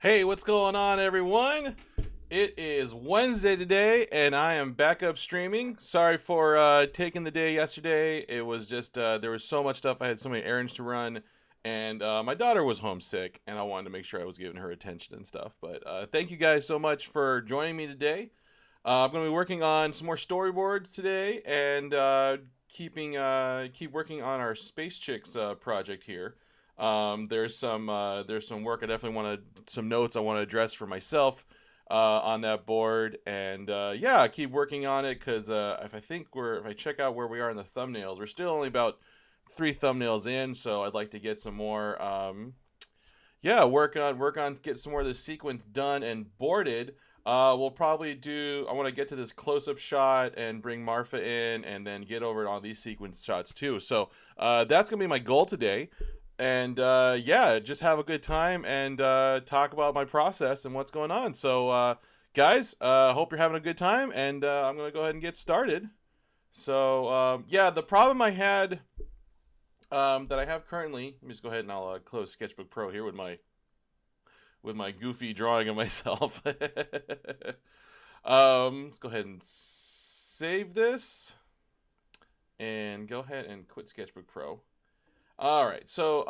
Hey, what's going on, everyone? It is Wednesday today, and I am back up streaming. Sorry for taking the day yesterday. It was just, there was so much stuff. I had so many errands to run, and my daughter was homesick, and I wanted to make sure I was giving her attention and stuff. But thank you guys so much for joining me today. I'm going to be working on some more storyboards today, and keep working on our Space Chicks project here. There's some work I definitely want to some notes I want to address for myself on that board, and yeah, keep working on it because if I check out where we are in the thumbnails, we're still only about 3 thumbnails in, so I'd like to get some more. Yeah, work on get some more of this sequence done and boarded. We'll probably do. I want to get to this close-up shot and bring Marfa in, and then get over on these sequence shots too. So that's gonna be my goal today. And yeah, just have a good time and talk about my process and what's going on. So, guys, hope you're having a good time, and I'm gonna go ahead and get started. So, yeah, the problem I had that I have currently. Let me just go ahead and I'll close Sketchbook Pro here with my goofy drawing of myself. Let's go ahead and save this, and go ahead and quit Sketchbook Pro. All right, so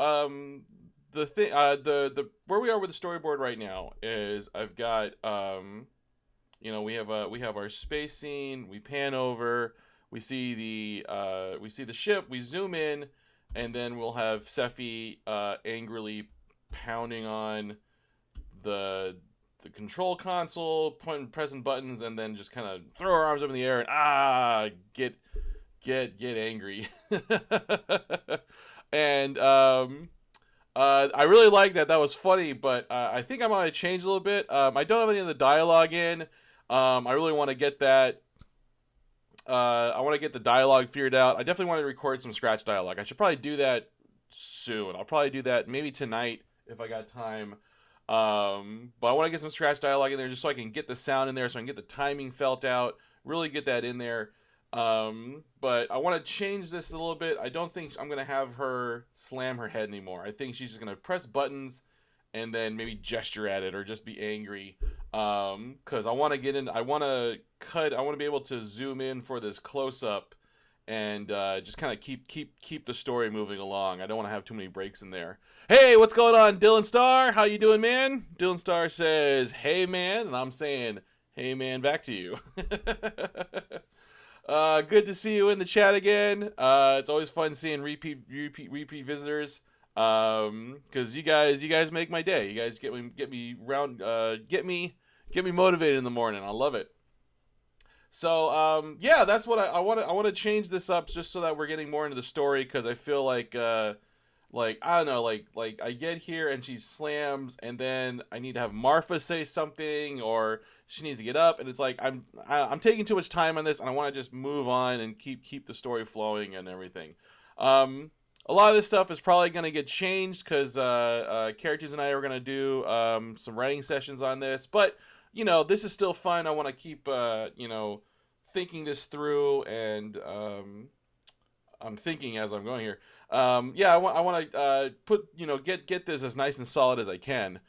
the thing, the where we are with the storyboard right now is I've got we have our space scene. We pan over, we see the ship. We zoom in, and then we'll have Sephi angrily pounding on the control console, pressing buttons, and then just kind of throw her arms up in the air and get angry. And I really like that. That was funny, but I think I might change a little bit. I don't have any of the dialogue in. I really want to get that. I want to get the dialogue figured out. I definitely want to record some scratch dialogue. I should probably do that soon. I'll probably do that maybe tonight if I got time. But I want to get some scratch dialogue in there just so I can get the sound in there, so I can get the timing felt out. Really get that in there. But I want to change this a little bit. I don't think I'm going to have her slam her head anymore. I think she's just going to press buttons and then maybe gesture at it or just be angry. Cause I want to get in, I want to be able to zoom in for this close up and, just kind of keep the story moving along. I don't want to have too many breaks in there. Hey, what's going on, Dylan Starr? How you doing, man? Dylan Starr says, "Hey, man," and I'm saying, "Hey, man," back to you. Good to see you in the chat again. It's always fun seeing repeat visitors. Cause you guys make my day. You guys get me motivated in the morning. I love it. So, yeah, that's what I want to change this up just so that we're getting more into the story. Cause I feel like I don't know, like I get here and she slams, and then I need to have Marfa say something, or she needs to get up, and it's like I'm taking too much time on this, and I want to just move on and keep the story flowing and everything. A lot of this stuff is probably going to get changed because Characters and I are going to do some writing sessions on this, but this is still fun. I want to keep thinking this through, and I'm thinking as I'm going here. Yeah, I want to put get this as nice and solid as I can.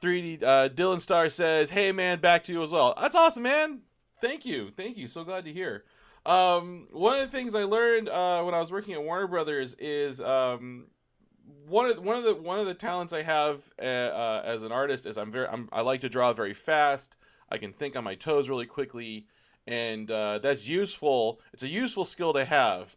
3D Dylan Starr says, "Hey, man, back to you as well." That's awesome, man. Thank you. So glad to hear. One of the things I learned when I was working at Warner Brothers is one of the talents I have as an artist is I like to draw very fast. I can think on my toes really quickly. And that's useful. It's a useful skill to have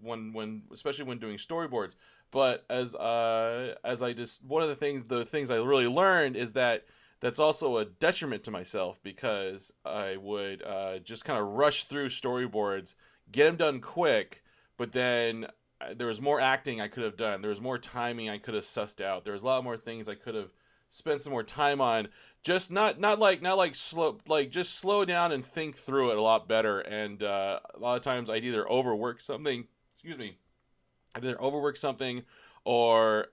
when especially when doing storyboards. But as I just one of the things I really learned is that that's also a detriment to myself, because I would just kind of rush through storyboards, get them done quick, but then there was more acting I could have done. There was more timing I could have sussed out. There was a lot more things I could have spent some more time on. Just not slow, like just slow down and think through it a lot better. And a lot of times I'd either overwork something. I'd either overwork something, or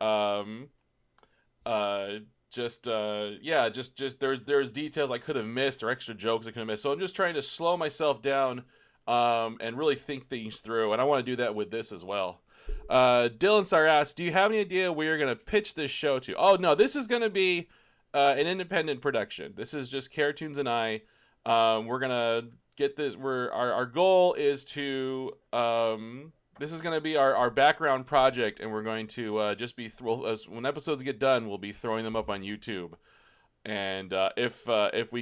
just there's details I could have missed, or extra jokes I could have missed. So I'm just trying to slow myself down and really think things through. And I want to do that with this as well. Dylan Starr asks, "Do you have any idea where you're going to pitch this show to?" Oh, no, this is going to be an independent production. This is just Cartoons and I. We're gonna get this. Our goal is to this is gonna be our background project, and we're going to just be when episodes get done, we'll be throwing them up on YouTube. And if we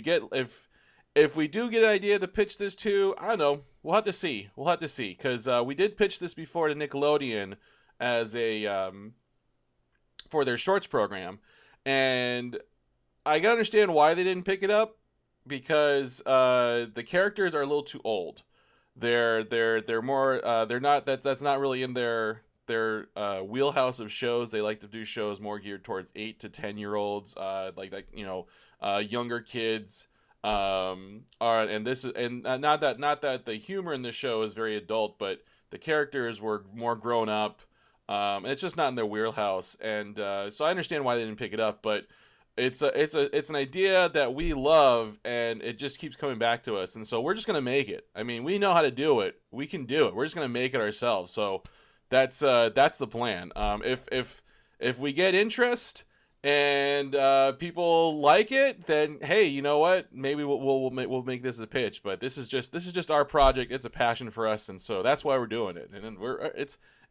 do get an idea to pitch this to, I don't know. We'll have to see. We'll have to see, because we did pitch this before to Nickelodeon as a for their shorts program, and I can understand why they didn't pick it up, because the characters are a little too old. They're more they're not that's not really in their wheelhouse of shows. They like to do shows more geared towards 8 to 10 year olds, younger kids. And this is, and not that the humor in this show is very adult, but the characters were more grown up. And it's just not in their wheelhouse, and so I understand why they didn't pick it up, but it's an idea that we love, and it just keeps coming back to us, and so we're just gonna make it. I mean, we know how to do it. We can do it. We're just gonna make it ourselves. So that's the plan. If we get interest and people like it, then hey, you know what? Maybe we'll make this a pitch. But this is just our project. It's a passion for us, and so that's why we're doing it. And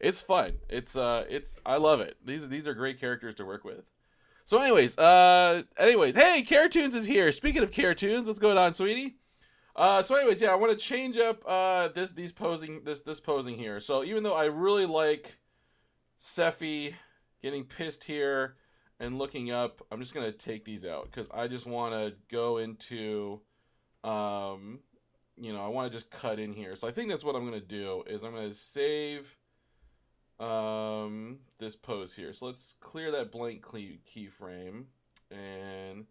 it's fun. It's I love it. These are great characters to work with. So anyways, hey, Cartoons is here. Speaking of Cartoons, what's going on, sweetie? So anyways, yeah, I want to change up this posing here. So even though I really like Seffi getting pissed here and looking up, I'm just gonna take these out because I just want to go into, I want to just cut in here. So I think that's what I'm gonna do is I'm gonna save this pose here. So let's clear that blank keyframe, and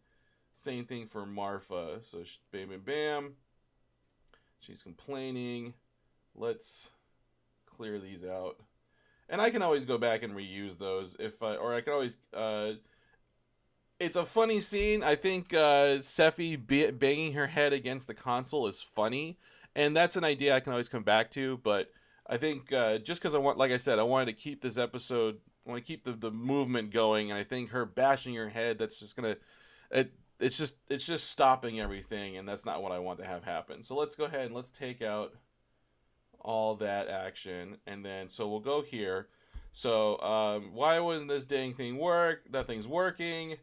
same thing for Marfa. So bam, bam, bam. She's complaining. Let's clear these out. And I can always go back and reuse those or I can always, it's a funny scene. I think Seffi banging her head against the console is funny, and that's an idea I can always come back to. But I think just because like I said, I wanted to keep this episode, I want to keep the movement going, and I think her bashing her head, that's just gonna, it's just stopping everything, and that's not what I want to have happen. So let's go ahead and let's take out all that action, and then so we'll go here. So why wouldn't this dang thing work? Nothing's working.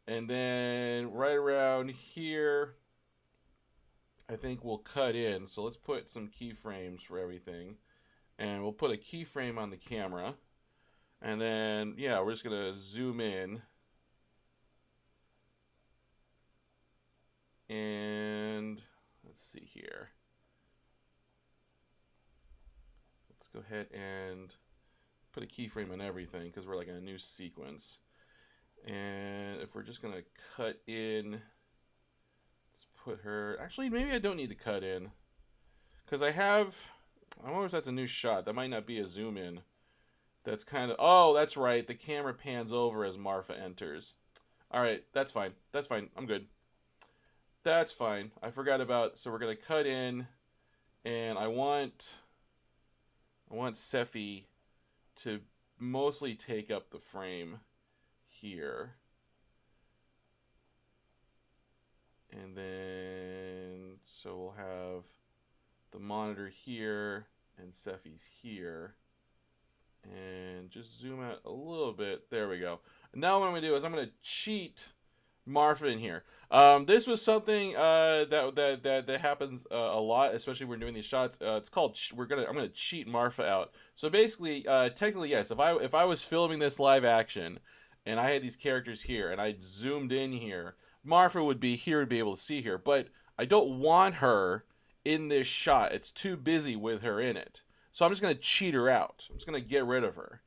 And then right around here, I think we'll cut in. So let's put some keyframes for everything, and we'll put a keyframe on the camera, and then yeah, we're just gonna zoom in, and let's see here. Let's go ahead and put a keyframe on everything because we're like in a new sequence. And if we're just gonna cut in, let's put her, actually maybe I don't need to cut in, because I wonder if that's a new shot. That might not be a zoom in. That's kind of, oh, that's right, the camera pans over as Marfa enters. Alright, that's fine, I'm good. That's fine. I forgot about, so we're gonna cut in, and I want Seffi to mostly take up the frame here. And then, so we'll have the monitor here, and Seffi's here. And just zoom out a little bit. There we go. And now what I'm going to do is I'm going to cheat Marfa in here. This was something that happens a lot, especially when we're doing these shots. It's called I'm gonna cheat Marfa out. So basically, technically, yes. If I was filming this live action, and I had these characters here, and I zoomed in here, Marfa would be here to be able to see her. But I don't want her in this shot. It's too busy with her in it. So I'm just gonna cheat her out. I'm just gonna get rid of her.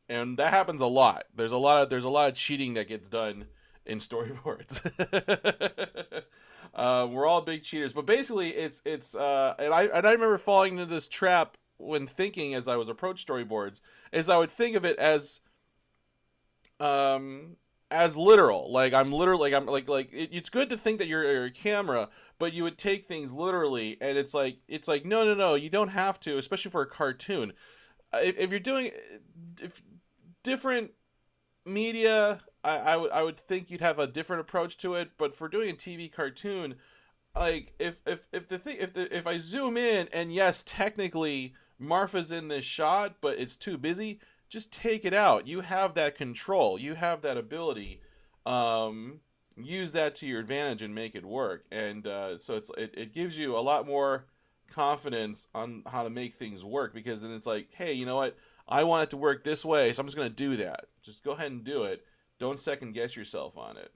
And that happens a lot. There's a lot of cheating that gets done in storyboards. We're all big cheaters, but basically it's and I remember falling into this trap when thinking as I was approach storyboards, is I would think of it as literal. Like I'm literally it's good to think that you're a camera, but you would take things literally, and it's like no, you don't have to, especially for a cartoon. If you're doing different media, I would think you'd have a different approach to it, but for doing a TV cartoon, like if I zoom in and yes, technically Marfa's in this shot, but it's too busy, just take it out. You have that control. You have that ability. Um, Use that to your advantage and make it work. And so it gives you a lot more confidence on how to make things work, because then it's like, hey, you know what? I want it to work this way, so I'm just gonna do that. Just go ahead and do it. Don't second guess yourself on it.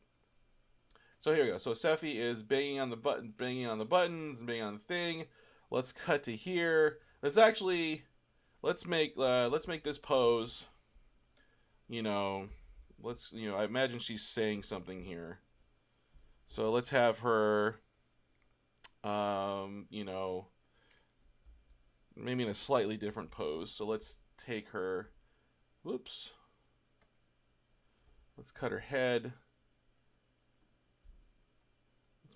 So here we go. So Seffi is banging on the button, banging on the buttons, and banging on the thing. Let's cut to here. Let's make this pose. You know, I imagine she's saying something here. So let's have her, maybe in a slightly different pose. So let's take her. Whoops. Let's cut her head.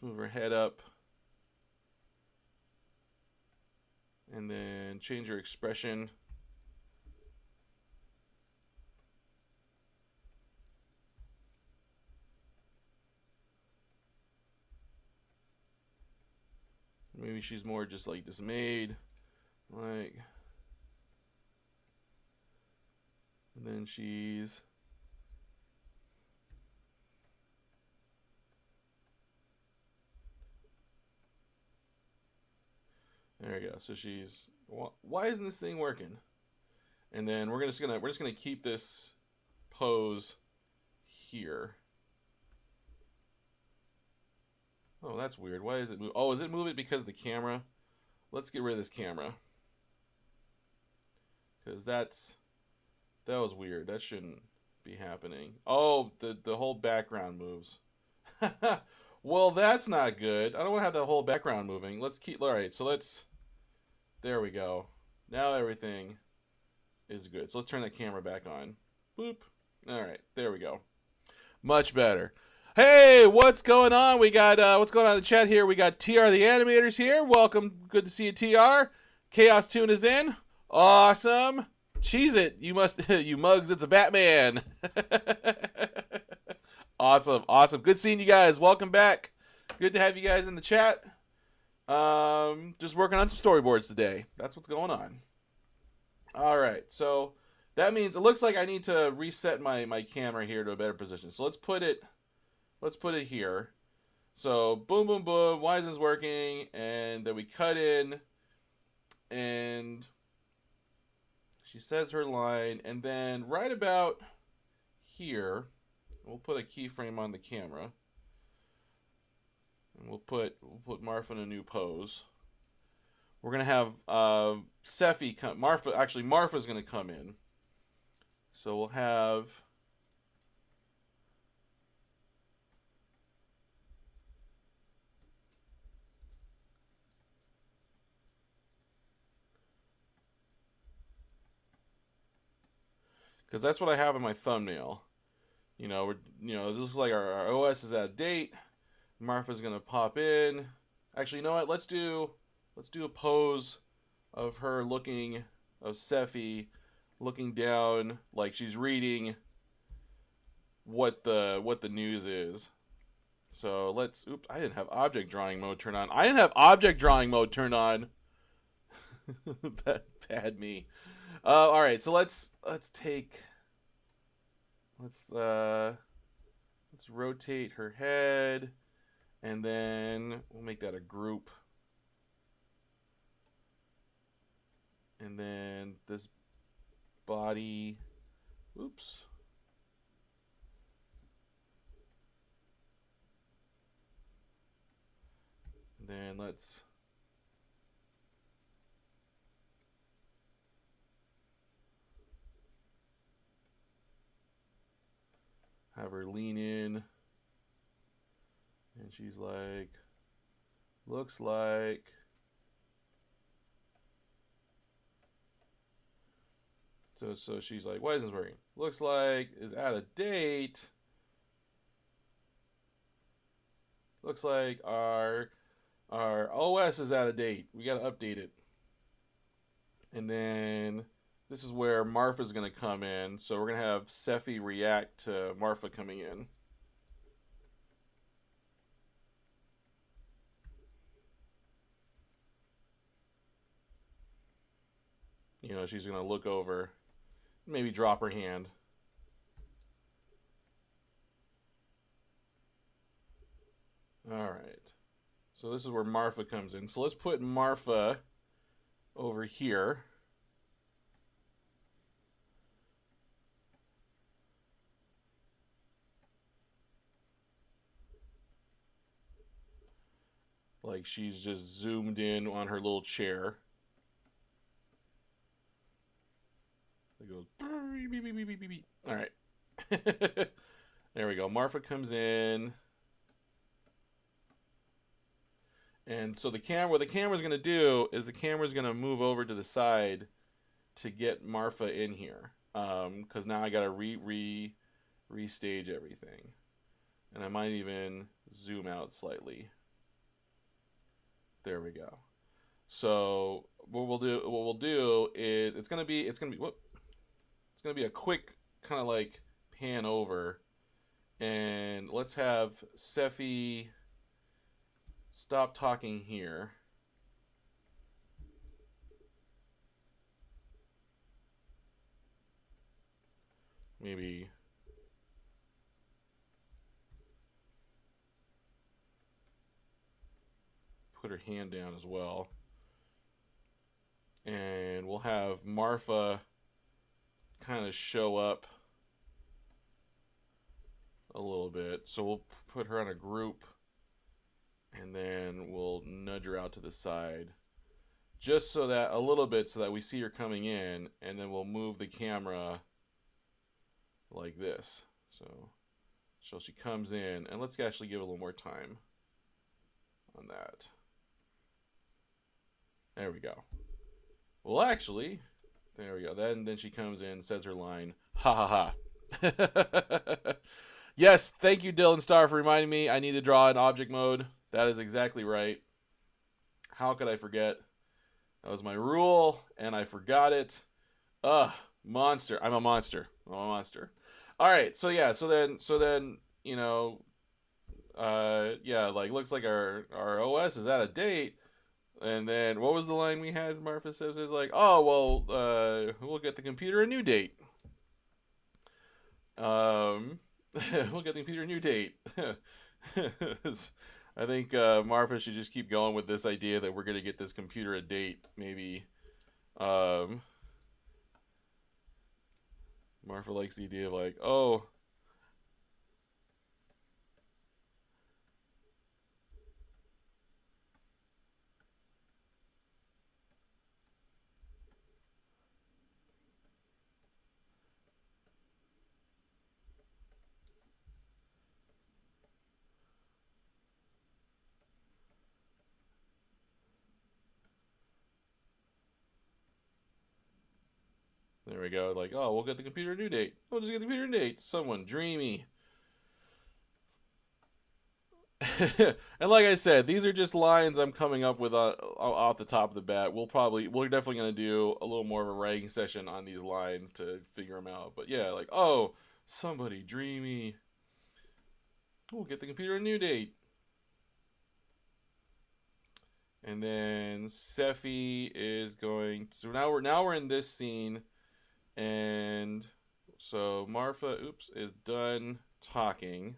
Move her head up. And then change her expression. Maybe she's more just like dismayed. Like. And then she's. There we go. So she's, why isn't this thing working? And then we're just gonna keep this pose here. Oh, that's weird. Why is it move? Oh, is it moving because of the camera? Let's get rid of this camera, because that was weird. That shouldn't be happening. Oh, the whole background moves. Well, that's not good. I don't want to have that whole background moving. Let's keep. All right, so let's. There we go. Now everything is good. So let's turn that camera back on. Boop. All right, there we go. Much better. Hey, what's going on? We got what's going on in the chat here? We got TR the Animators here. Welcome. Good to see you, TR. Chaos Tune is in. Awesome. Cheese it. You must you mugs, it's a Batman. Awesome. Awesome. Good seeing you guys. Welcome back. Good to have you guys in the chat. Just working on some storyboards today. That's what's going on. All right. So that means it looks like I need to reset my camera here to a better position. So let's put it here. So boom, boom, boom. Why isn't this working? And then we cut in, and she says her line, and then right about here, we'll put a keyframe on the camera. And we'll put Marfa in a new pose. We're gonna have Seffi come. Marfa's gonna come in. So we'll have. Because that's what I have in my thumbnail. This looks like our OS is out of date. Marfa's gonna pop in. Actually, you know what? Let's do a pose of her of Seffi looking down like she's reading what the news is. So let's. Oops, I didn't have object drawing mode turned on. That bad me. All right, so let's rotate her head. And then we'll make that a group. And then this body. Oops. And then let's. Have her lean in. And she's like, looks like. So she's like, why isn't this working? Looks like is out of date. Looks like our OS is out of date. We gotta update it. And then this is where Marfa's going to come in. So we're going to have Sephi react to Marfa coming in. You know, she's going to look over, maybe drop her hand. All right. So this is where Marfa comes in. So let's put Marfa over here. Like she's just zoomed in on her little chair. It goes beep, beep, beep, beep, beep, beep. All right. There we go. Marfa comes in. And so what the camera's going to do is the camera's going to move over to the side to get Marfa in here. Because now I got to restage everything. And I might even zoom out slightly. There we go. So what we'll do is it's gonna be a quick kind of like pan over, and let's have Sephi stop talking here. Maybe put her hand down as well. And we'll have Marfa kind of show up a little bit. So we'll put her on a group, and then we'll nudge her out to the side. Just so that, a little bit, so that we see her coming in, and then we'll move the camera like this. So she comes in, and let's actually give it a little more time on that. There we go. Well, actually, there we go. Then she comes in, says her line. Ha ha ha. Yes, thank you, Dylan Starr, for reminding me I need to draw in object mode. That is exactly right. How could I forget? That was my rule, and I forgot it. Monster. I'm a monster. All right, so yeah, so then, you know, yeah, like looks like our OS is out of date. And then what was the line we had? Marfa says is like, oh well, we'll get the computer a new date. We'll get the computer a new date. I think Marfa should just keep going with this idea that we're gonna get this computer a date. Maybe Marfa likes the idea of like, oh. There we go. Like, oh, we'll get the computer a new date. We'll just get the computer a new date. Someone dreamy. And like I said, these are just lines I'm coming up with off the top of the bat. We're definitely going to do a little more of a writing session on these lines to figure them out. But yeah, like, oh, somebody dreamy. We'll get the computer a new date. And then Sephi is going to, so now we're in this scene, and so Marfa is done talking.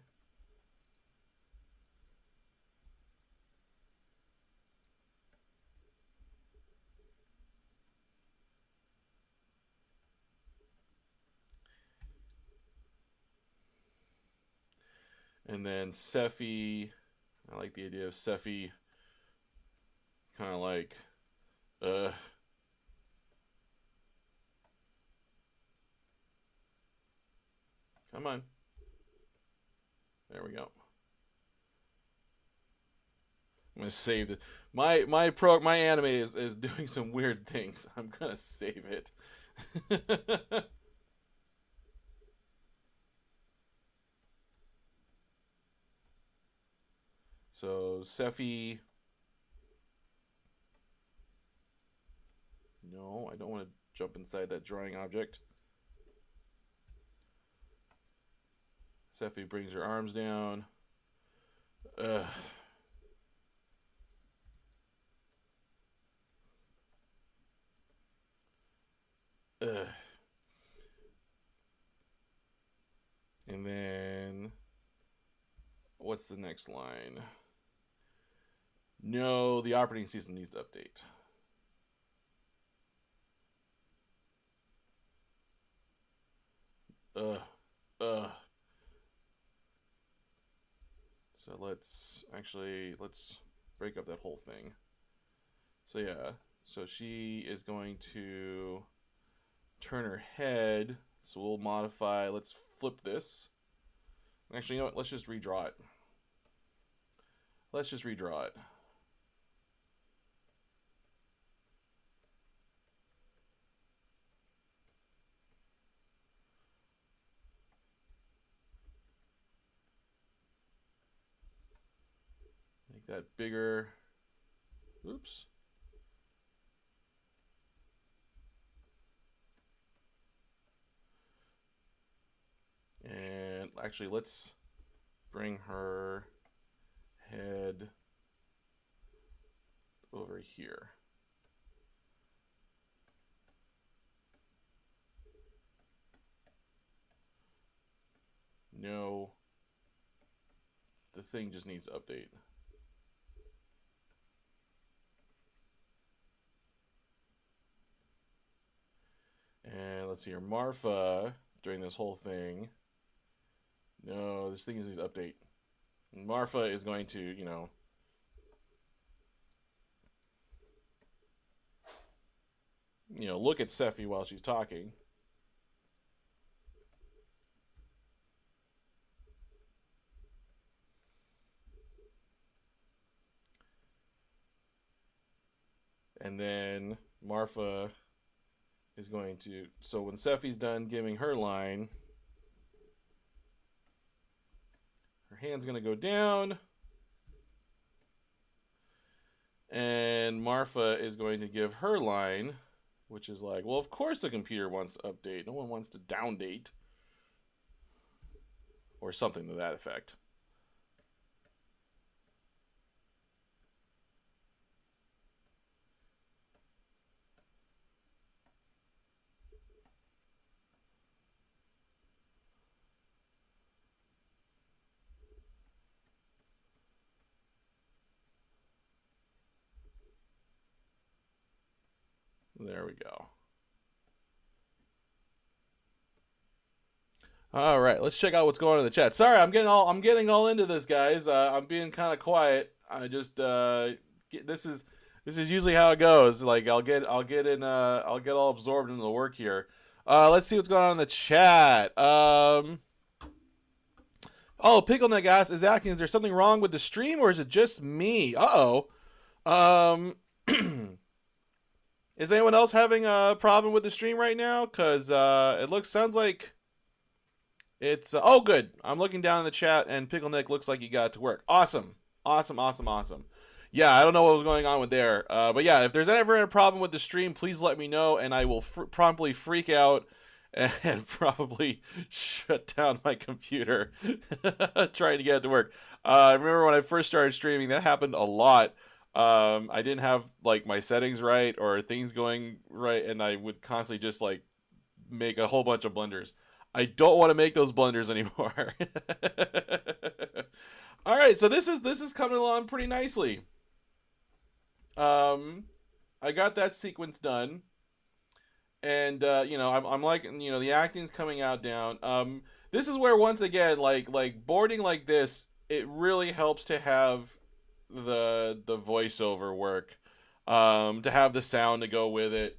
And then Sephi, I like the idea of Sephi kind of like, come on. There we go. I'm gonna save it. My anime is doing some weird things. I'm gonna save it. So Sephi. No, I don't want to jump inside that drawing object. Sephi brings her arms down. Ugh. Ugh. And then, what's the next line? No, the operating system needs to update. So let's break up that whole thing. So yeah, so she is going to turn her head. So we'll modify, let's flip this. Actually, you know what? Let's just redraw it. Make that bigger. Oops. And actually, let's bring her head over here. No. The thing just needs to update. And let's see here. Marfa, during this whole thing. No, this thing needs to update. Marfa is going to, look at Sephi while she's talking. And then Marfa is going to, so when Sephi's done giving her line, her hand's going to go down. And Marfa is going to give her line, which is like, well, of course the computer wants to update. No one wants to downdate. Or something to that effect. There we go. All right, let's check out what's going on in the chat. Sorry, I'm getting all into this, guys. I'm being kind of quiet. I just this is usually how it goes. Like I'll get all absorbed into the work here. Let's see what's going on in the chat. Oh, Pickleneck is asking, is there something wrong with the stream or is it just me? Uh-oh. Is anyone else having a problem with the stream right now? Because sounds like it's... oh, good. I'm looking down in the chat, and Pickle Nick looks like he got it to work. Awesome. Yeah, I don't know what was going on with there. But yeah, if there's ever a problem with the stream, please let me know, and I will promptly freak out and probably shut down my computer trying to get it to work. I remember when I first started streaming, that happened a lot. I didn't have like my settings right or things going right, and I would constantly just like make a whole bunch of blunders. I don't want to make those blunders anymore. All right, so this is coming along pretty nicely. I got that sequence done, and I'm like, the acting's coming out down. This is where once again, like boarding like this, it really helps to have the voiceover work, to have the sound to go with it.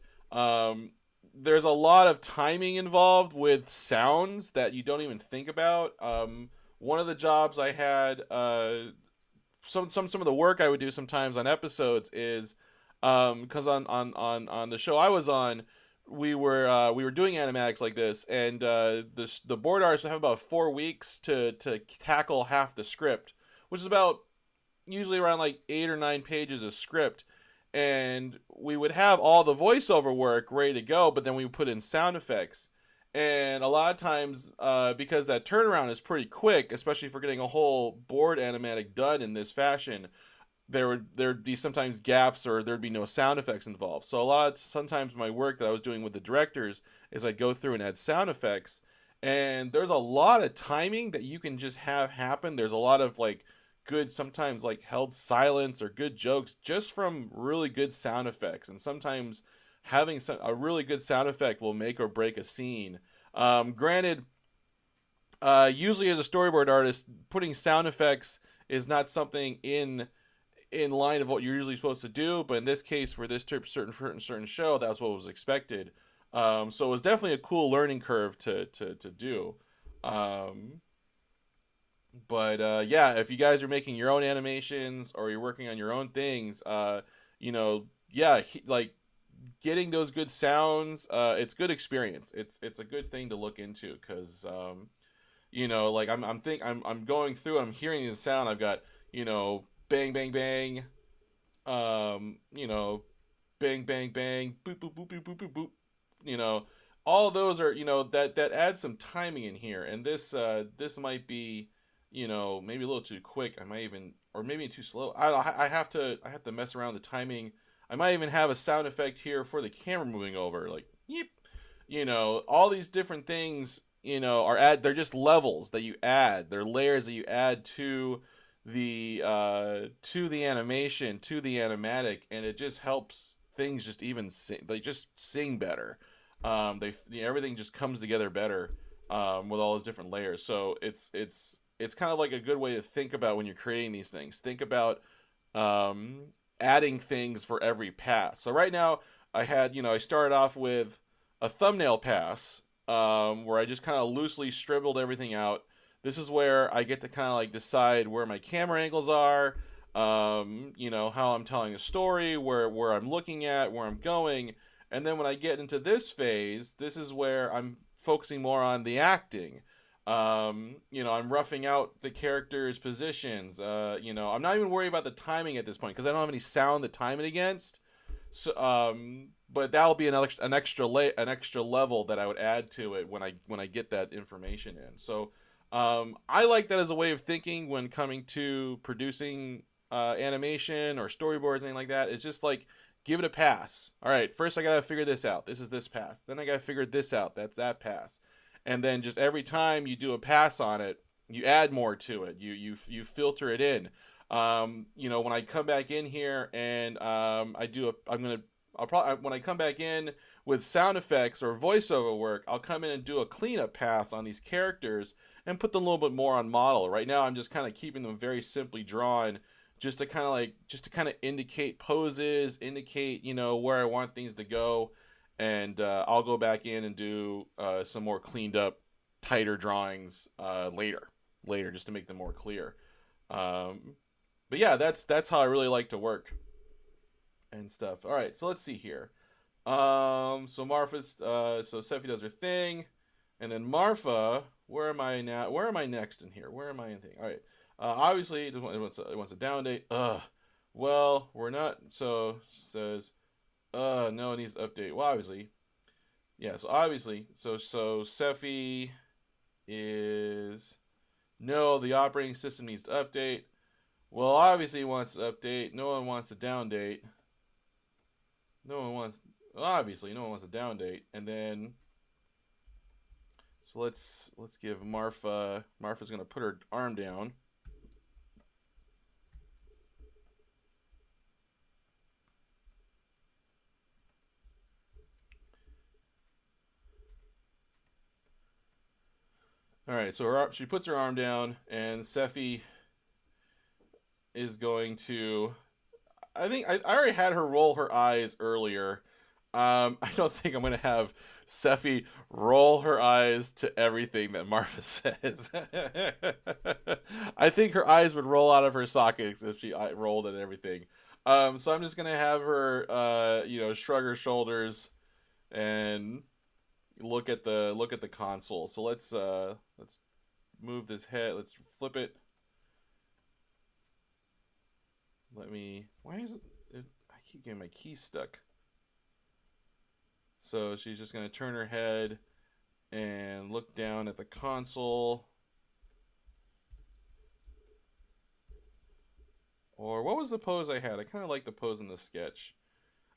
There's a lot of timing involved with sounds that you don't even think about. One of the jobs I had, some of the work I would do sometimes on episodes is, because on the show I was on, we were doing animatics like this, and the board artists would have about 4 weeks to tackle half the script, which is about usually around like 8 or 9 pages of script. and we would have all the voiceover work ready to go, but then we would put in sound effects. And a lot of times, because that turnaround is pretty quick, especially for getting a whole board animatic done in this fashion, there'd be sometimes gaps or there'd be no sound effects involved. So sometimes my work that I was doing with the directors is I go through and add sound effects, and there's a lot of timing that you can just have happen. There's a lot of like good, sometimes like held silence or good jokes just from really good sound effects. And sometimes having a really good sound effect will make or break a scene. Granted, usually as a storyboard artist, putting sound effects is not something in line of what you're usually supposed to do, but in this case, for this certain show, that's what was expected. So it was definitely a cool learning curve to do. Um, but yeah, if you guys are making your own animations or you're working on your own things, yeah, like getting those good sounds, it's good experience. It's a good thing to look into because like I'm going through, I'm hearing the sound. I've got bang bang bang, um, you know, bang bang bang, boop boop boop boop boop boop boop. You know, all of those are that adds some timing in here, and this might be maybe a little too quick. I might even or maybe too slow. I have to mess around with the timing. I might even have a sound effect here for the camera moving over, like yep. All these different things they're just levels that you add. They're layers that you add to the animation, to the animatic, and it just helps things just even sing. They just sing better. Everything just comes together better with all those different layers. So it's kind of like a good way to think about when you're creating these things. Think about um, adding things for every pass. So right now I started off with a thumbnail pass where I just kind of loosely scribbled everything out. This is where I get to kind of like decide where my camera angles are, how I'm telling a story, where I'm looking at, where I'm going. And then when I get into this phase, this is where I'm focusing more on the acting. I'm roughing out the characters' positions. I'm not even worried about the timing at this point because I don't have any sound to time it against. So, but that'll be an extra level that I would add to it when I get that information in. So, I like that as a way of thinking when coming to producing animation or storyboards, anything like that. It's just like give it a pass. All right, first I gotta figure this out. This is this pass. Then I gotta figure this out. That's that pass. And then just every time you do a pass on it, you add more to it. You filter it in. When I come back in here and I'll probably when I come back in with sound effects or voiceover work, I'll come in and do a cleanup pass on these characters and put them a little bit more on model. Right now, I'm just kind of keeping them very simply drawn, just to kind of indicate poses, indicate where I want things to go, and I'll go back in and do some more cleaned up, tighter drawings later, just to make them more clear. But yeah, that's how I really like to work and stuff. All right, so let's see here. So Marfa's, so Seffi does her thing, and then Marfa. Where am I now? Where am I next in here? Where am I in thing? All right. Obviously, it wants a down date. Well, we're not. So says, no, it needs to update. Well, obviously, yeah. So obviously, so Seffi is no. The operating system needs to update. Well, obviously, it wants to update. No one wants a down date. Obviously, no one wants a down date. And then, so let's give Marfa. Marfa's gonna put her arm down. All right, so she puts her arm down, and Seffi is going to. I think I already had her roll her eyes earlier. I don't think I'm gonna have Seffi roll her eyes to everything that Marfa says. I think her eyes would roll out of her sockets if she rolled at everything. So I'm just gonna have her, shrug her shoulders and look at the console. So let's move this head. Let's flip it. Why is it? keep getting my key stuck. So she's just going to turn her head and look down at the console. Or what was the pose I had? I kind of like the pose in the sketch.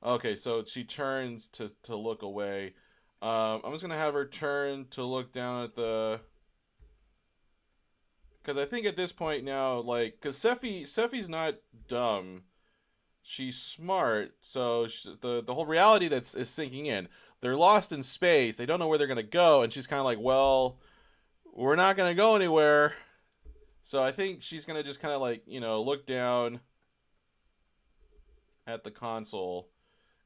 Okay, so she turns to look away. I'm just going to have her turn to look down at the... Because I think at this point now, like... Because Seffi's not dumb. She's smart. So the whole reality is sinking in. They're lost in space. They don't know where they're going to go. And she's kind of like, well, we're not going to go anywhere. So I think she's going to just kind of like, you know, look down at the console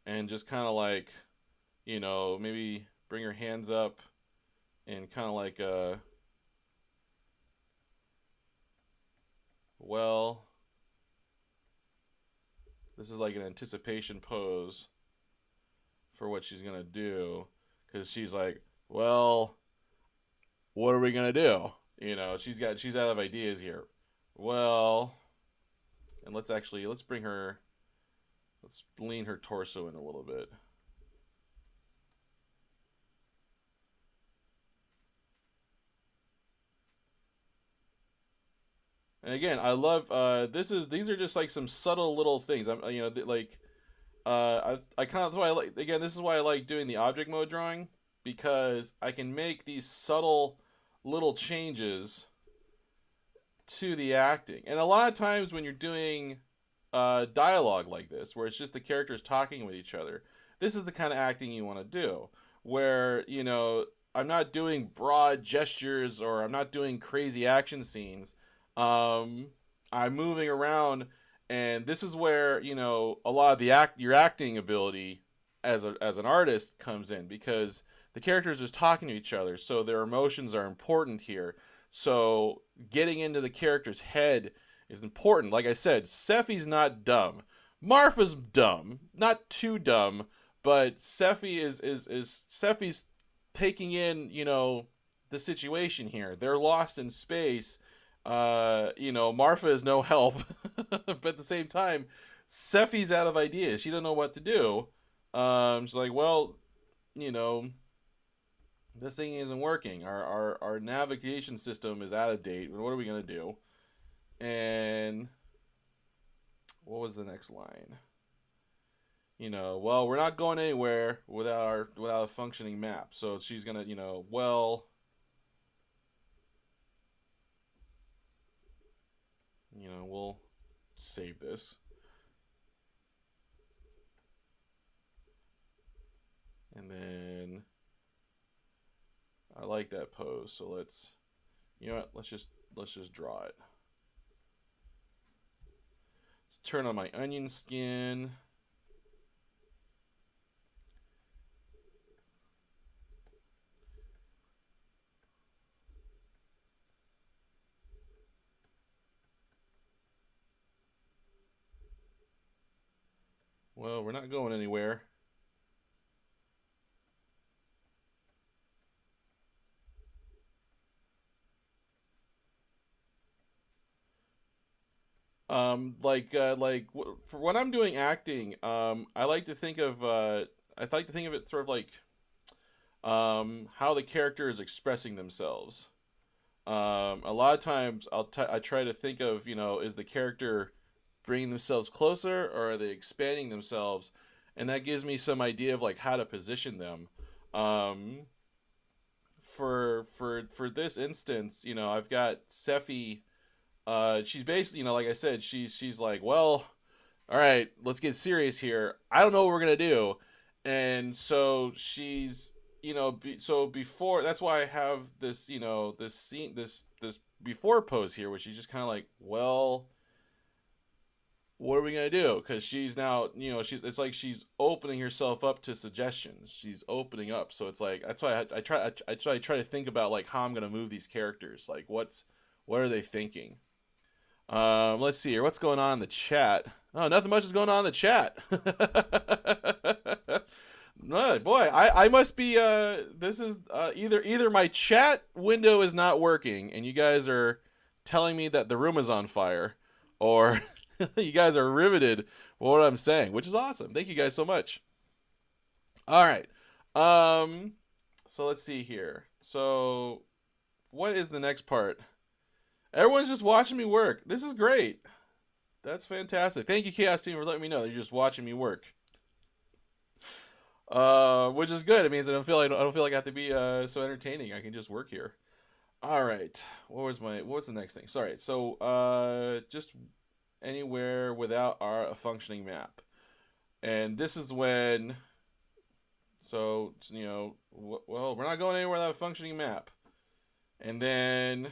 and just kind of like, you know, maybe bring her hands up and kind of like, well, this is like an anticipation pose for what she's going to do. Because she's like, well, what are we going to do? You know, she's out of ideas here. Well, and let's lean her torso in a little bit. And again, I love these are just like some subtle little things. I'm you know like I kind of, that's why I like, again, this is why I like doing the object mode drawing, because I can make these subtle little changes to the acting. And a lot of times when you're doing dialogue like this, where it's just the characters talking with each other, this is the kind of acting you want to do, where, you know, I'm not doing broad gestures or I'm not doing crazy action scenes. I'm moving around, and this is where, you know, a lot of the your acting ability as an artist comes in, because the characters are just talking to each other, so their emotions are important here. So getting into the character's head is important. Like I said, Seffi's not dumb. Marfa's dumb, not too dumb, but Seffi is Seffi's taking in, you know, the situation here. They're lost in space. You know, Marfa is no help, but at the same time, Seffi's out of ideas. She doesn't know what to do. She's like, well, you know, this thing isn't working. Our navigation system is out of date. What are we gonna do? And what was the next line? You know, well, we're not going anywhere without a functioning map. So she's gonna, you know, well, you know, we'll save this. And then I like that pose, so let's, you know what, let's just draw it. Let's turn on my onion skin. Well, we're not going anywhere. For when I'm doing acting, I like to think of it sort of like how the character is expressing themselves. A lot of times I try to think of, you know, is the character bringing themselves closer, or are they expanding themselves? And that gives me some idea of like how to position them. For this instance, you know, I've got Seffi. She's basically, you know, like I said, she's like, well, all right, let's get serious here. I don't know what we're gonna do, and so she's, you know, so before, that's why I have this, you know, this scene, this before pose here, which she's just kind of like, well, what are we gonna do? Because she's now, you know, it's like she's opening herself up to suggestions. She's opening up, so it's like, that's why I try to think about like how I'm gonna move these characters, like what are they thinking? Let's see here. What's going on in the chat? Oh, nothing much is going on in the chat. No, boy, I must be. This is either my chat window is not working, and you guys are telling me that the room is on fire, or You guys are riveted with what I'm saying, which is awesome. Thank you guys so much. All right. So let's see here. So what is the next part? Everyone's just watching me work. This is great. That's fantastic. Thank you, Chaos Team, for letting me know that you're just watching me work. Which is good. It means I don't feel like I have to be so entertaining. I can just work here. All right. What was the next thing? Sorry. So just anywhere without a functioning map, and this is when. So well, we're not going anywhere without a functioning map, and then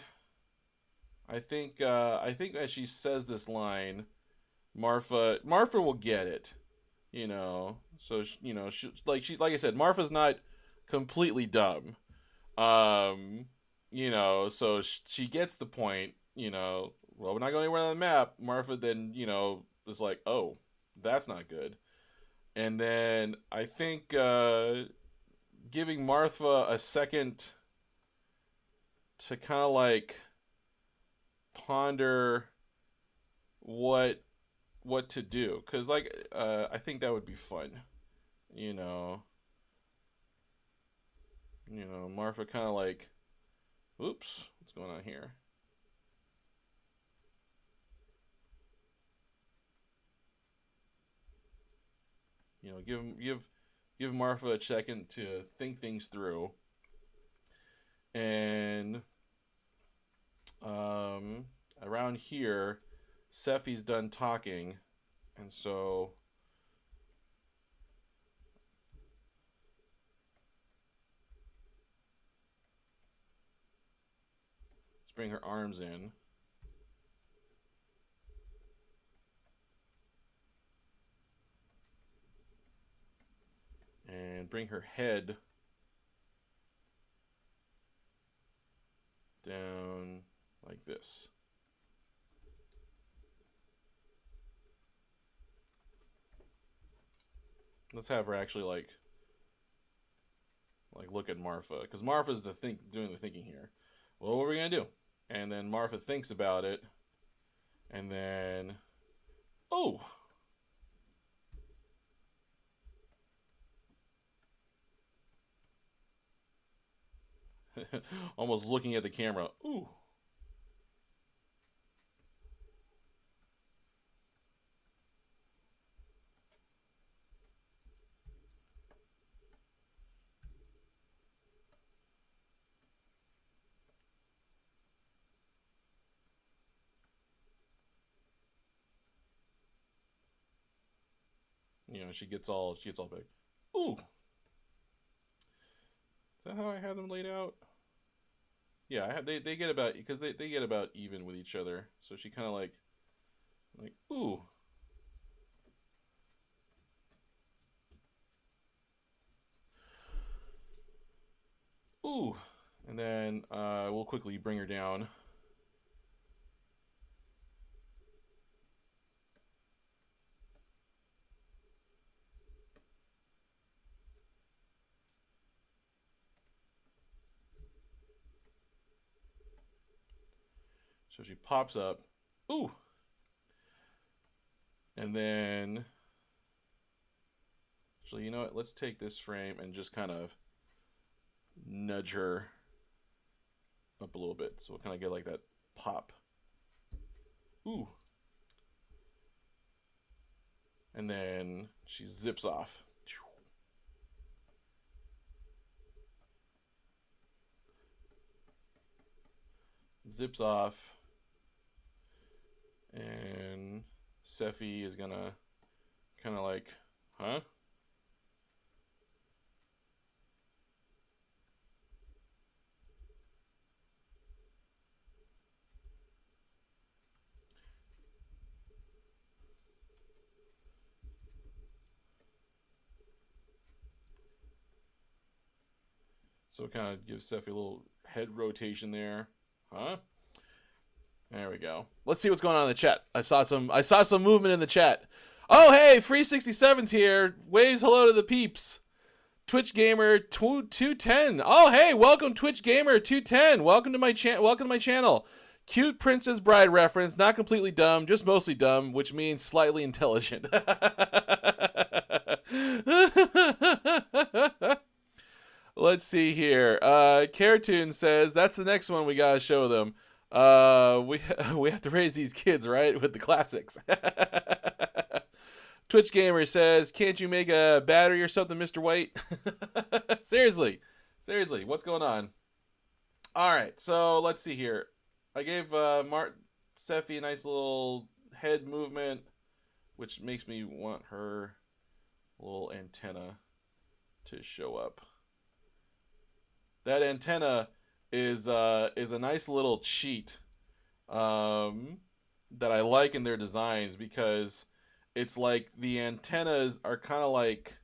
I think as she says this line, Marfa will get it, So like I said, Marfa's not completely dumb, So she gets the point, Well, we're not going anywhere on the map. Marfa then is like, oh, that's not good, and then I think giving Marfa a second to kind of like ponder what to do, because I think that would be fun, Marfa kind of like, oops, what's going on here? Give Marfa a second to think things through, and around here, Sephi's done talking, and so let's bring her arms in. And bring her head down like this. Let's have her actually like look at Marfa, because Marfa's doing the thinking here. Well, what are we gonna do? And then Marfa thinks about it, and then, oh. Almost looking at the camera. Ooh. She gets all big. Ooh. Is that how I have them laid out? Yeah, they get about, because they get about even with each other. So she kind of like ooh. Ooh. And then we'll quickly bring her down. So she pops up. Ooh. And then, actually, you know what? Let's take this frame and just kind of nudge her up a little bit. So we'll kind of get like that pop. Ooh. And then she zips off. Zips off. And Sephi is gonna kind of like, huh? So it kind of gives Sephi a little head rotation there, huh? There we go. Let's see what's going on in the chat. I saw some movement in the chat. Oh, hey, Free 67's here. Waves hello to the peeps. Twitch Gamer 210. Oh, hey, welcome Twitch Gamer 210. Welcome to my channel. Cute Princess Bride reference, not completely dumb, just mostly dumb, which means slightly intelligent. Let's see here. Cartoon says that's the next one we gotta show them. We have to raise these kids, right, with the classics. Twitch Gamer says, "Can't you make a battery or something, Mr. White?" Seriously, what's going on? All right, so let's see here. I gave Steffi a nice little head movement, which makes me want her little antenna to show up. That antenna is a nice little cheat that I like in their designs, because it's like the antennas are kind of like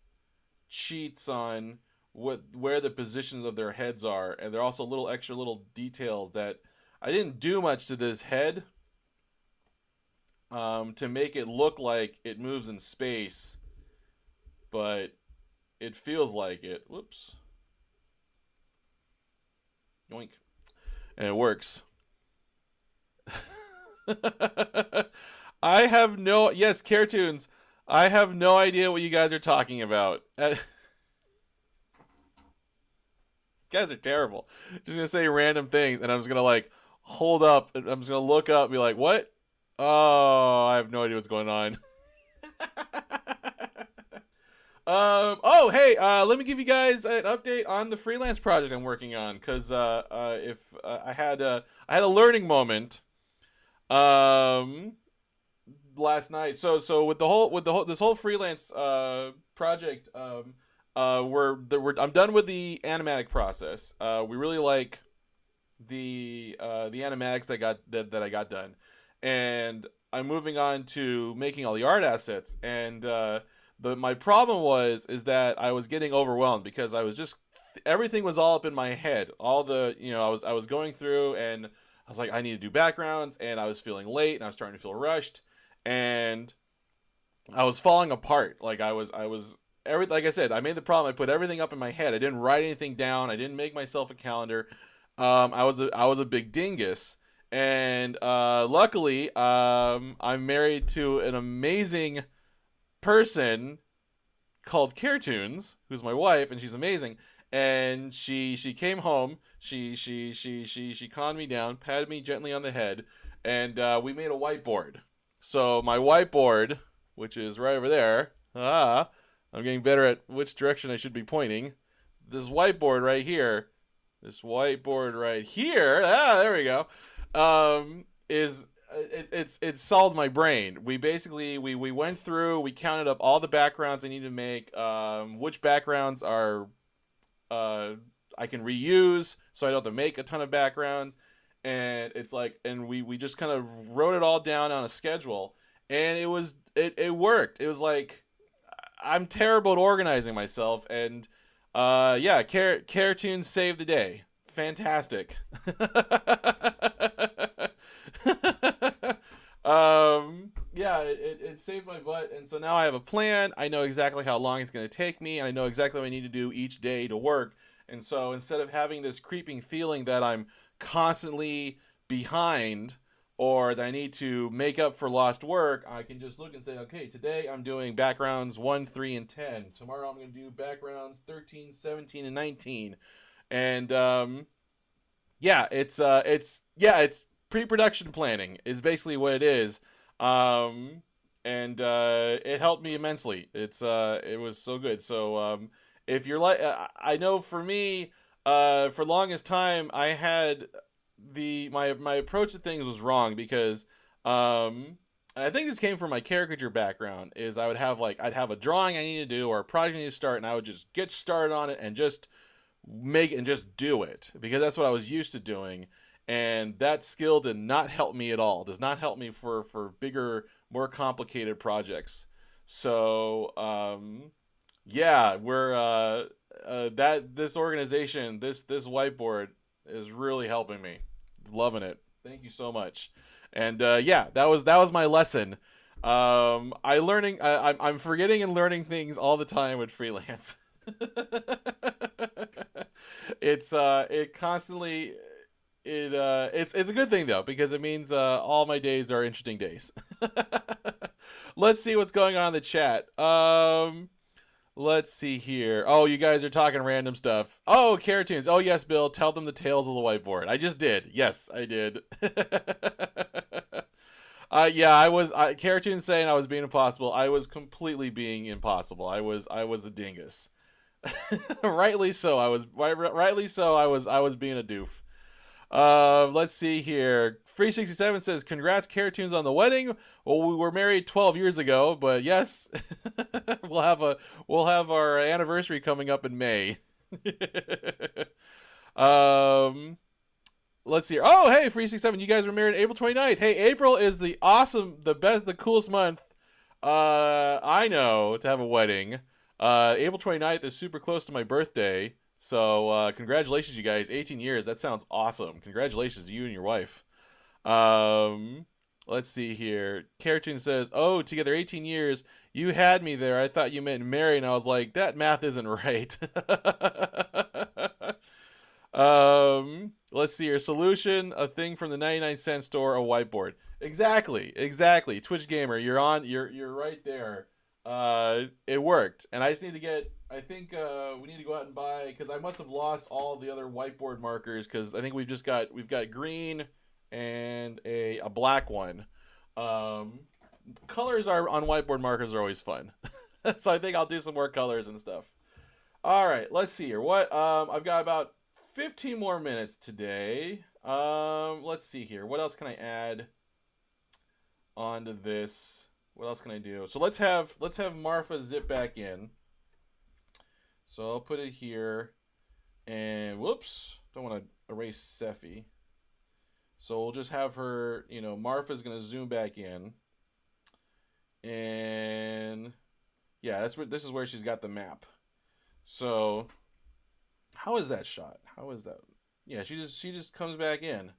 cheats on where the positions of their heads are, and they're also little extra little details that I didn't do much to this head to make it look like it moves in space, but it feels like it. Whoops. Yoink. And it works. I have no... Yes, Cartoons. I have no idea what you guys are talking about. Guys are terrible. Just gonna say random things, and I'm just gonna like hold up. I'm just gonna look up and be like, "What? Oh, I have no idea what's going on." Oh, hey, let me give you guys an update on the freelance project I'm working on, because if I had a learning moment last night. So with this whole freelance project, I'm done with the animatic process. We really like the animatics that I got done, and I'm moving on to making all the art assets. And my problem is that I was getting overwhelmed, because I was just everything was all up in my head. All the I was going through, and I was like, I need to do backgrounds, and I was feeling late, and I was starting to feel rushed, and I was falling apart. Like I was like I said, I made the problem. I put everything up in my head. I didn't write anything down. I didn't make myself a calendar. I was a big dingus, and luckily, I'm married to an amazing person called Caretoons, who's my wife, and she's amazing. And she came home. She calmed me down, patted me gently on the head, and we made a whiteboard. So my whiteboard, which is right over there. I'm getting better at which direction I should be pointing. This whiteboard right here. There we go. It's solved my brain. We basically we went through. We counted up all the backgrounds I need to make. Which backgrounds are I can reuse, so I don't have to make a ton of backgrounds. And it's like, and we just kind of wrote it all down on a schedule, and it worked. It was like, I'm terrible at organizing myself, and yeah, Caretoons saved the day. Fantastic. Yeah, it saved my butt, and so now I have a plan. I know exactly how long it's going to take me, and I know exactly what I need to do each day to work. And so instead of having this creeping feeling that I'm constantly behind, or that I need to make up for lost work, I can just look and say, okay, today I'm doing backgrounds 1, 3, and 10. Tomorrow I'm going to do backgrounds 13, 17, and 19. And yeah, it's pre-production planning is basically what it is. And it helped me immensely. It was so good. So if you're like, I know for me, for the longest time, I had my approach to things was wrong, because and I think this came from my caricature background. Is I'd have a drawing I need to do, or a project I need to start, and I would just get started on it and just make it and just do it, because that's what I was used to doing. And that skill did not help me at all. Does not help me for bigger, more complicated projects. So yeah, we're this organization, this whiteboard is really helping me. Loving it. Thank you so much. And yeah, that was my lesson. I'm forgetting and learning things all the time with freelance. It constantly, it's a good thing though, because it means all my days are interesting days. Let's see what's going on in the chat. Let's see here. Oh, you guys are talking random stuff. Oh, cartoons. Oh yes, Bill. Tell them the tales of the whiteboard. I just did. Yes, I did. Yeah, cartoons saying I was being impossible. I was completely being impossible. I was a dingus. Rightly so. Rightly so. I was being a doof. Let's see here. Free67 says, "Congrats, Cartoons, on the wedding. Well, we were married 12 years ago, but yes, we'll have our anniversary coming up in May." um, let's see. Oh, hey, Free67, you guys were married April 29th. Hey, April is the awesome, the best, the coolest month I know to have a wedding. April 29th is super close to my birthday. So, congratulations, you guys. 18 years. That sounds awesome. Congratulations to you and your wife. Um, let's see here. Cartoon says, "Oh, together 18 years. You had me there. I thought you meant marry." And I was like, that math isn't right. Let's see here. Solution: a thing from the 99-cent store, a whiteboard. Exactly. Twitch Gamer, you're right there. It worked, and I just need to get. I think we need to go out and buy, because I must have lost all the other whiteboard markers, because I think we've got green and a black one. Colors are on whiteboard markers are always fun, so I think I'll do some more colors and stuff. All right, let's see here. What I've got about 15 more minutes today. Let's see here. What else can I add onto this? What else can I do? So let's have Marfa zip back in. So I'll put it here, and whoops, don't want to erase Sephi. So we'll just have her, Marfa's gonna zoom back in, and yeah, this is where she's got the map. So how is that shot? How is that? Yeah, she just comes back in.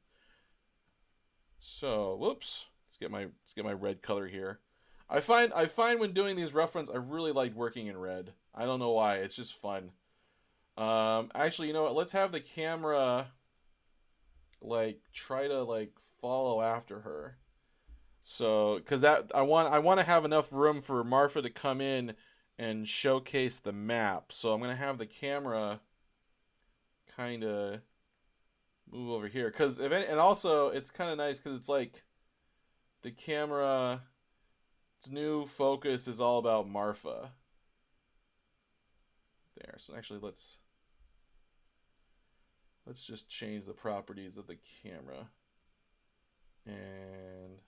So whoops, let's get my red color here. I find when doing these rough runs, I really like working in red. I don't know why. It's just fun. Actually, you know what? Let's have the camera try to follow after her. So, because I want to have enough room for Marfa to come in and showcase the map. So I'm gonna have the camera kind of move over here, and also it's kind of nice because it's like the camera. New focus is all about Marfa. There. So actually, let's just change the properties of the camera. And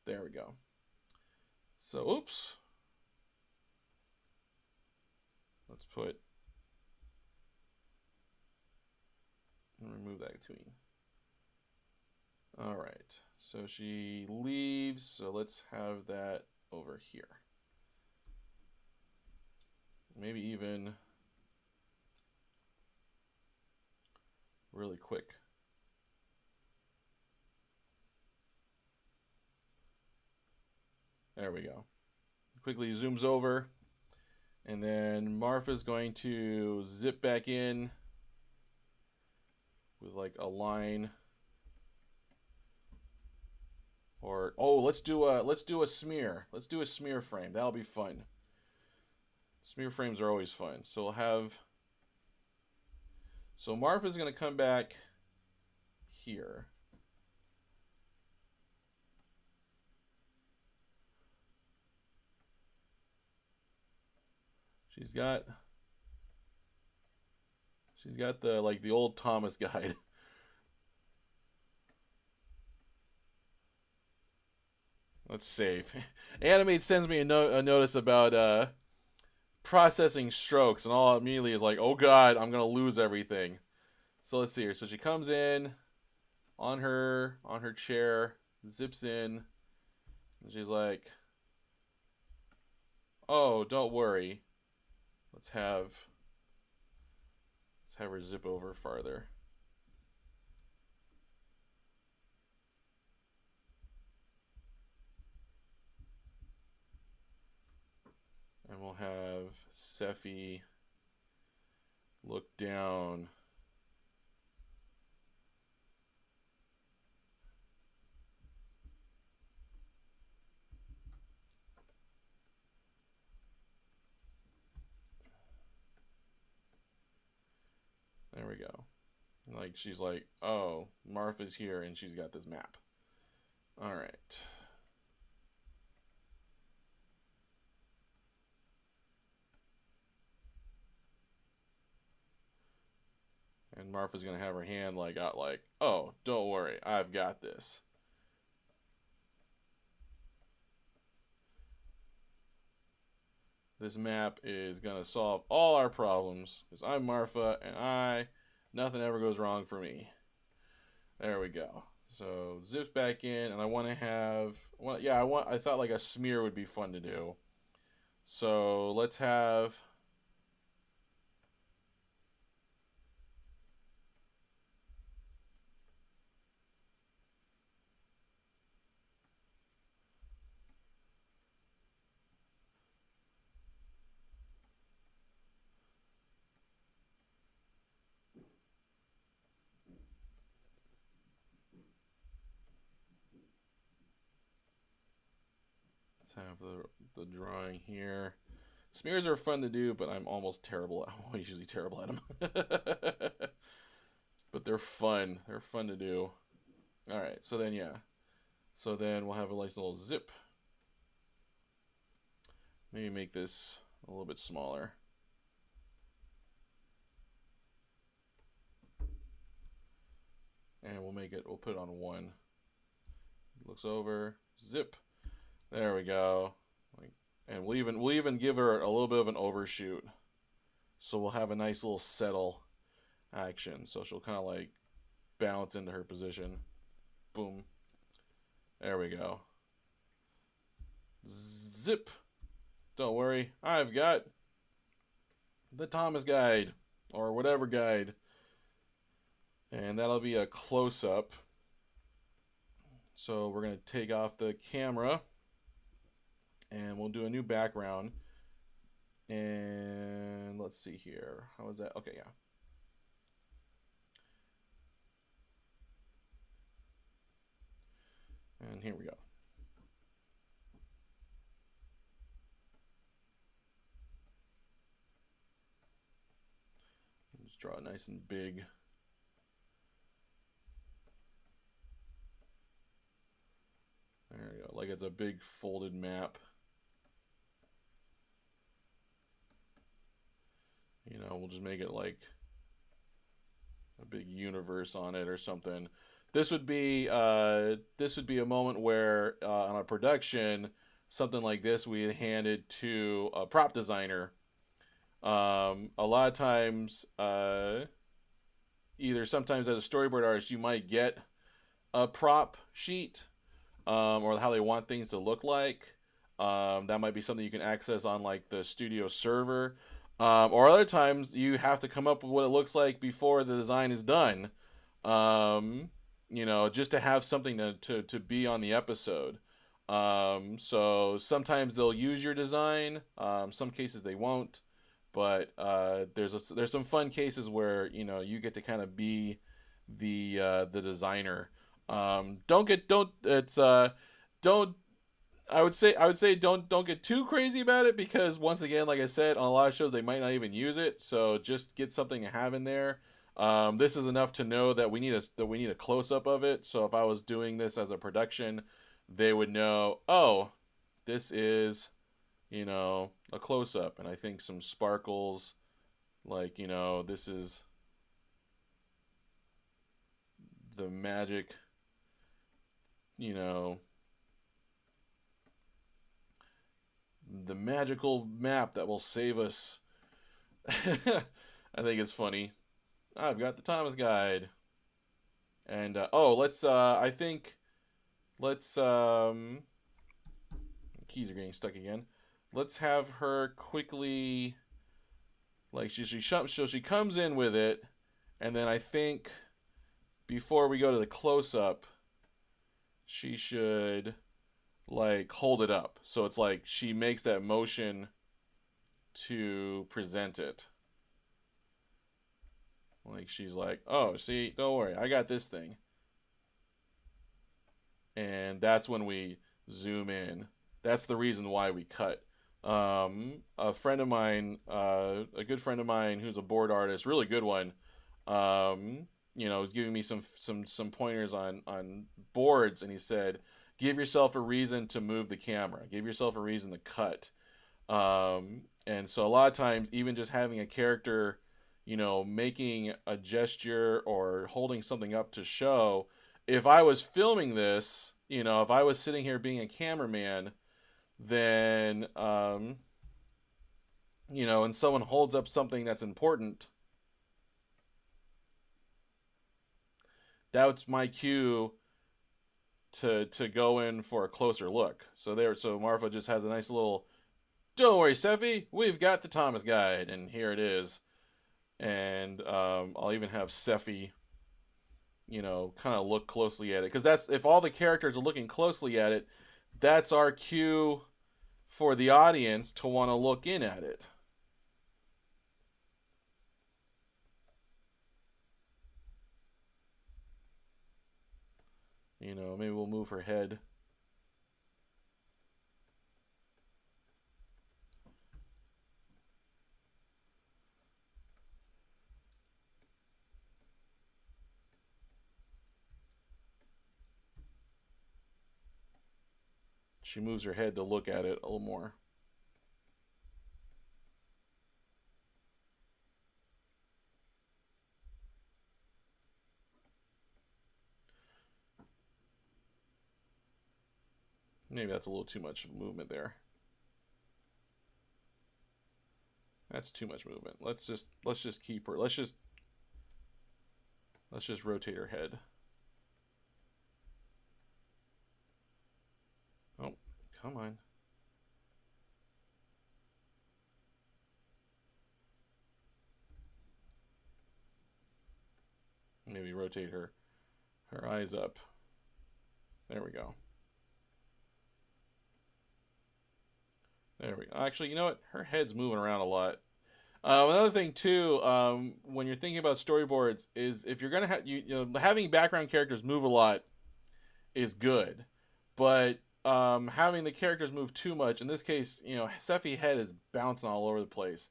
there we go. So, oops. Let's remove that between. All right, so she leaves, so let's have that over here. Maybe even really quick. There we go. Quickly zooms over, and then Marfa's going to zip back in with a line. Or let's do a smear. Let's do a smear frame. That'll be fun. Smear frames are always fun. So we'll have. So Marfa's gonna come back here. She's got the old Thomas guide. Let's save. Animate sends me a notice about processing strokes, and all immediately is like, oh god, I'm gonna lose everything. So let's see here. So she comes in on her chair, zips in, and she's like, oh, don't worry. Let's have her zip over farther. And we'll have Sephi Look down. There we go. Like, she's like, oh, Martha's here, and she's got this map. All right. And Martha's gonna have her hand like out, like, oh, don't worry, I've got this. This map is gonna solve all our problems because I'm Martha, and nothing ever goes wrong for me. There we go. So zips back in, and I want to have, I thought like a smear would be fun to do. So let's have. Let's have the drawing here. Smears are fun to do, but I'm almost terrible. I'm usually terrible at them. But they're fun. They're fun to do. All right. So then, yeah. So then we'll have a nice little zip. Maybe make this a little bit smaller. And we'll put it on 1. Looks over, zip. There we go. And we'll even give her a little bit of an overshoot. So we'll have a nice little settle action. So she'll kind of like bounce into her position. Boom. There we go. Zip. Don't worry, I've got the Thomas guide, or whatever guide. And that'll be a close-up. So we're going to take off the camera, and we'll do a new background. And let's see here. How is that? Okay, yeah. And here we go. Just draw it nice and big. There we go. Like it's a big folded map. You know, we'll just make it like a big universe on it or something. This would be a moment where on a production, something like this we had handed to a prop designer. A lot of times, either sometimes as a storyboard artist, you might get a prop sheet, or how they want things to look like. That might be something you can access on like the studio server. Or other times you have to come up with what it looks like before the design is done. You know, just to have something to be on the episode. So sometimes they'll use your design. Some cases they won't. But there's some fun cases where, you know, you get to kind of be the designer. Don't I would say don't get too crazy about it, because once again, like I said, on a lot of shows they might not even use it. So just get something to have in there. This is enough to know that we need a close up of it. So if I was doing this as a production, they would know, oh, this is, you know, a close up, and I think some sparkles, like, you know, this is the magic, you know, the magical map that will save us. I think it's funny. I've got the Thomas guide. And let's keys are getting stuck again. Let's have her quickly, like, she comes in with it, and then I think before we go to the close up, she should like hold it up. So it's like she makes that motion to present it. Like she's like, oh, see, don't worry, I got this thing. And that's when we zoom in. That's the reason why we cut. A friend of mine, a good friend of mine who's a board artist, really good one, was giving me some pointers on boards, and he said, give yourself a reason to move the camera, give yourself a reason to cut. And so a lot of times, even just having a character, making a gesture or holding something up to show, if I was filming this, if I was sitting here being a cameraman, then, and someone holds up something that's important, that's my cue to go in for a closer look. So Marfa just has a nice little, don't worry, Seffi, we've got the Thomas Guide, and here it is. And I'll even have Seffi, kind of look closely at it, because that's, if all the characters are looking closely at it, that's our cue for the audience to want to look in at it. Maybe we'll move her head. She moves her head to look at it a little more. Maybe that's a little too much movement there. That's too much movement. Let's just keep her. Let's just rotate her head. Oh, come on. Maybe rotate her eyes up. There we go. There we go. Actually, you know what? Her head's moving around a lot. Another thing too, when you're thinking about storyboards, is if you're gonna have having background characters move a lot is good, but having the characters move too much. In this case, Seffi's head is bouncing all over the place,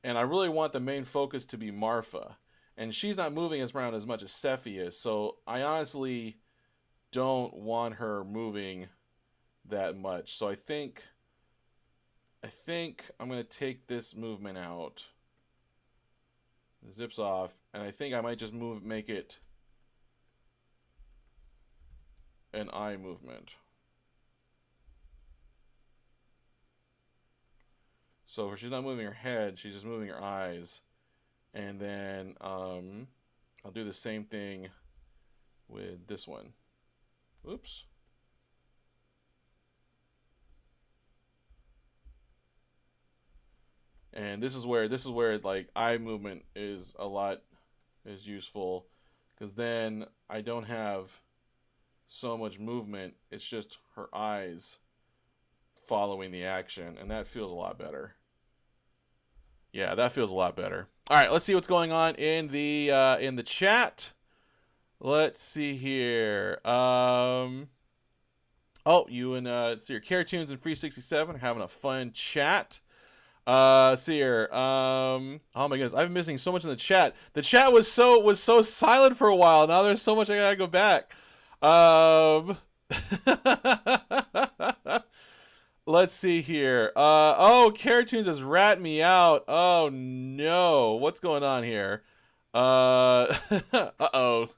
and I really want the main focus to be Marfa, and she's not moving around as much as Seffi is. So I honestly don't want her moving that much. So I think I'm going to take this movement out. It zips off, and I think I might just make it an eye movement. So she's not moving her head, she's just moving her eyes. And then I'll do the same thing with this one. Oops. And this is where like eye movement is useful, because then I don't have so much movement. It's just her eyes following the action, and that feels a lot better. Yeah, that feels a lot better. All right, let's see what's going on in the chat. Let's see here. Oh, you and see your Cartoons and Free 67 are having a fun chat. Let's see here. Oh my goodness, I've been missing so much in the chat. The chat was so silent for a while. Now there's so much I gotta go back. Let's see here. Oh, Cartoons has rat me out. Oh no, what's going on here? Uh-oh.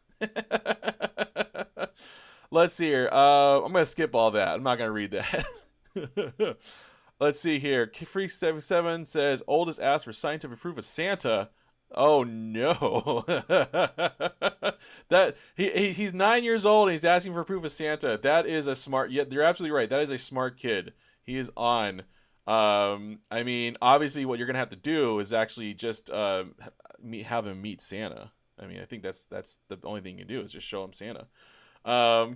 Let's see here. I'm gonna skip all that. I'm not gonna read that. Let's see here. Freak77 says oldest asked for scientific proof of Santa. Oh no. That he's 9 years old and he's asking for proof of Santa. That is a smart. Yeah, you're absolutely right. That is a smart kid. He is on. I mean, obviously, what you're gonna have to do is actually just have him meet Santa. I mean, I think that's the only thing you can do is just show him Santa.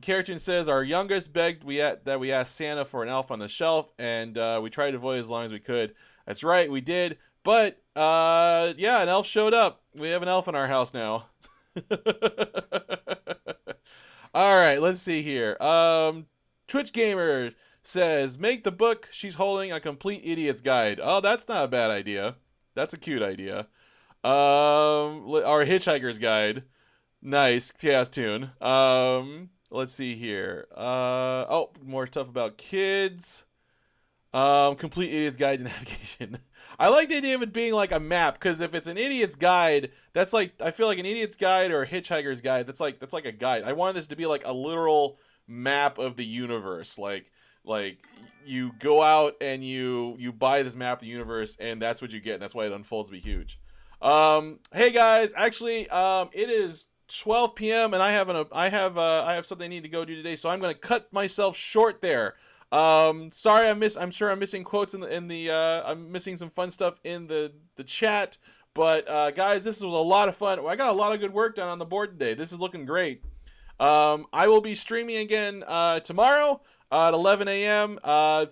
Carrigan says our youngest begged that we asked Santa for an elf on the shelf, and we tried to avoid it as long as we could. That's right, we did. But Yeah, an elf showed up. We have an elf in our house now. All right, let's see here. Twitch Gamer says, make the book she's holding a complete idiot's guide. Oh, that's not a bad idea. That's a cute idea. Our hitchhiker's guide. Nice chaos tune. Let's see here. Oh, more stuff about kids. Complete idiot's guide to navigation. I like the idea of it being like a map, because if it's an idiot's guide, that's like, I feel like an idiot's guide or a hitchhiker's guide, that's like a guide. I want this to be like a literal map of the universe. Like you go out and you buy this map of the universe, and that's what you get, and that's why it unfolds to be huge. Hey guys, actually, it is 12 p.m. and I have something I need to go do today, so I'm gonna cut myself short there. Sorry, I'm sure I'm missing quotes I'm missing some fun stuff in the chat, but guys, this was a lot of fun. I got a lot of good work done on the board today. This is looking great. I will be streaming again tomorrow at 11 a.m.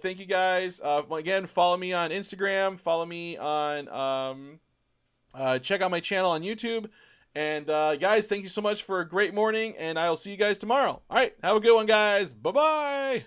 Thank you guys. Again, follow me on Instagram, follow me on check out my channel on YouTube, and guys, thank you so much for a great morning, and I'll see you guys tomorrow. All right, have a good one, guys. Bye bye.